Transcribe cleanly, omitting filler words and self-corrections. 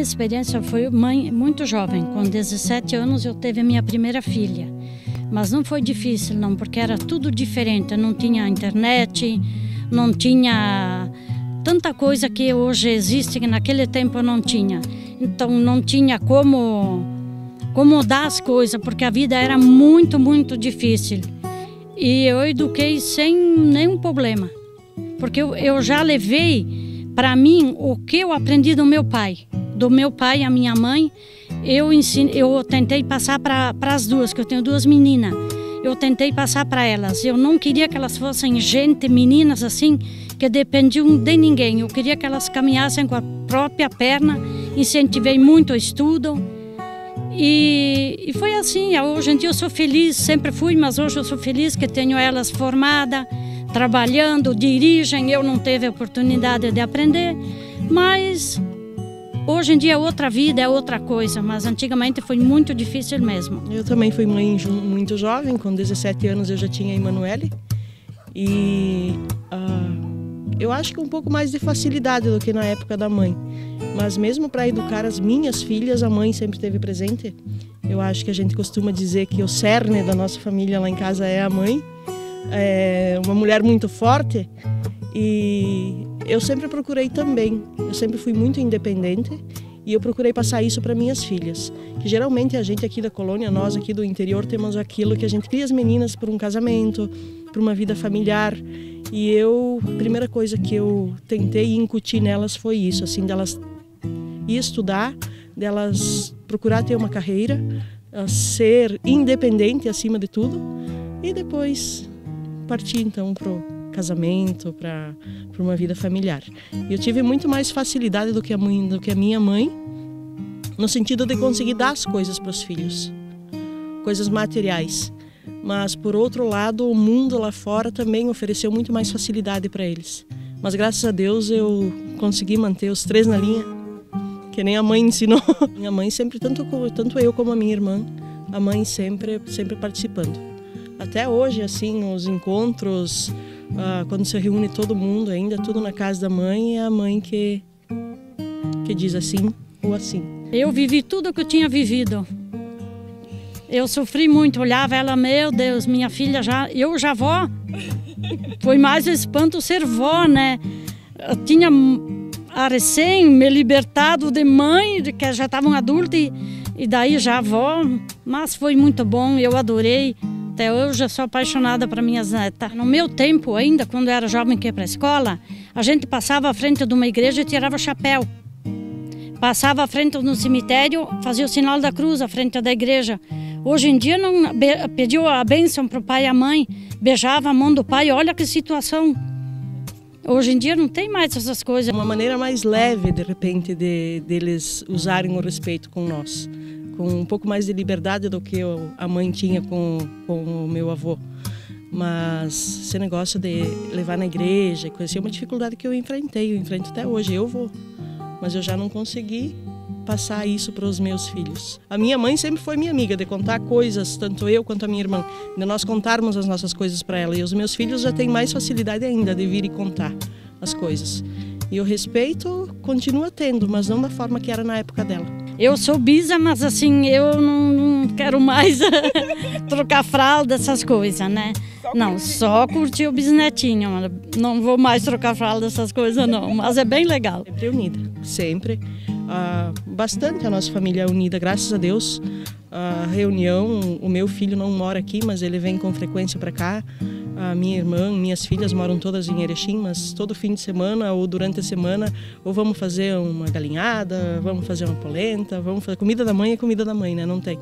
experiência foi mãe muito jovem. Com 17 anos eu teve a minha primeira filha. Mas não foi difícil, não, porque era tudo diferente. Não tinha internet, não tinha tanta coisa que hoje existe, que naquele tempo não tinha. Então não tinha como dar as coisas, porque a vida era muito, muito difícil. E eu eduquei sem nenhum problema, porque eu já levei para mim o que eu aprendi do meu pai e a minha mãe. Eu tentei passar para as duas, que eu tenho duas meninas. Eu tentei passar para elas. Eu não queria que elas fossem meninas assim, que dependiam de ninguém. Eu queria que elas caminhassem com a própria perna. Incentivei muito o estudo. E foi assim. Hoje em dia eu sou feliz, sempre fui, mas hoje eu sou feliz que tenho elas formadas, trabalhando, dirigem. Eu não tive a oportunidade de aprender, mas hoje em dia é outra vida, é outra coisa, mas antigamente foi muito difícil mesmo. Eu também fui mãe muito jovem, com 17 anos eu já tinha a Emanuele. E eu acho que um pouco mais de facilidade do que na época da mãe. Mas mesmo para educar as minhas filhas, a mãe sempre esteve presente. Eu acho que a gente costuma dizer que o cerne da nossa família lá em casa é a mãe. É uma mulher muito forte. E eu sempre procurei também, eu sempre fui muito independente e eu procurei passar isso para minhas filhas. Que geralmente a gente aqui da colônia, nós aqui do interior, temos aquilo que a gente cria as meninas para um casamento, para uma vida familiar. E a primeira coisa que eu tentei incutir nelas foi isso, assim, delas ir estudar, delas procurar ter uma carreira, ser independente acima de tudo e depois partir então pro casamento, para uma vida familiar. Eu tive muito mais facilidade do que a minha mãe, no sentido de conseguir dar as coisas para os filhos, coisas materiais. Mas, por outro lado, o mundo lá fora também ofereceu muito mais facilidade para eles. Mas, graças a Deus, eu consegui manter os três na linha, que nem a mãe ensinou. Minha mãe sempre, tanto eu como a minha irmã, a mãe sempre participando. Até hoje, assim, os encontros, quando se reúne todo mundo ainda, tudo na casa da mãe, é a mãe que diz assim ou assim. Eu vivi tudo o que eu tinha vivido. Eu sofri muito, olhava ela, meu Deus, minha filha eu já vó. Foi mais espanto ser vó, né? Eu tinha recém me libertado de mãe, que já estavam adulta, e daí já avó, mas foi muito bom, eu adorei. Até hoje eu sou apaixonada por minhas netas. No meu tempo ainda, quando eu era jovem que ia para a escola, a gente passava à frente de uma igreja e tirava o chapéu. Passava à frente no cemitério, fazia o sinal da cruz à frente da igreja. Hoje em dia não pediu a bênção para o pai e a mãe, beijava a mão do pai, olha que situação. Hoje em dia não tem mais essas coisas. Uma maneira mais leve, de repente, deles usarem o respeito com nós. Com um pouco mais de liberdade do que a mãe tinha com o meu avô. Mas esse negócio de levar na igreja, conhecer uma dificuldade que eu enfrento até hoje, eu vou. Mas eu já não consegui passar isso para os meus filhos. A minha mãe sempre foi minha amiga, de contar coisas, tanto eu quanto a minha irmã, de nós contarmos as nossas coisas para ela. E os meus filhos já têm mais facilidade ainda de vir e contar as coisas. E o respeito continua tendo, mas não da forma que era na época dela. Eu sou bisa, mas assim, eu não quero mais trocar fralda, essas coisas, né? Não, só curtir o bisnetinho, não vou mais trocar fralda, essas coisas não, mas é bem legal. Sempre unida, sempre. Bastante a nossa família é unida, graças a Deus. A reunião, o meu filho não mora aqui, mas ele vem com frequência para cá. A minha irmã, minhas filhas moram todas em Erechim, mas todo fim de semana ou durante a semana ou vamos fazer uma galinhada, vamos fazer uma polenta, vamos fazer comida da mãe é comida da mãe, né? Não tem.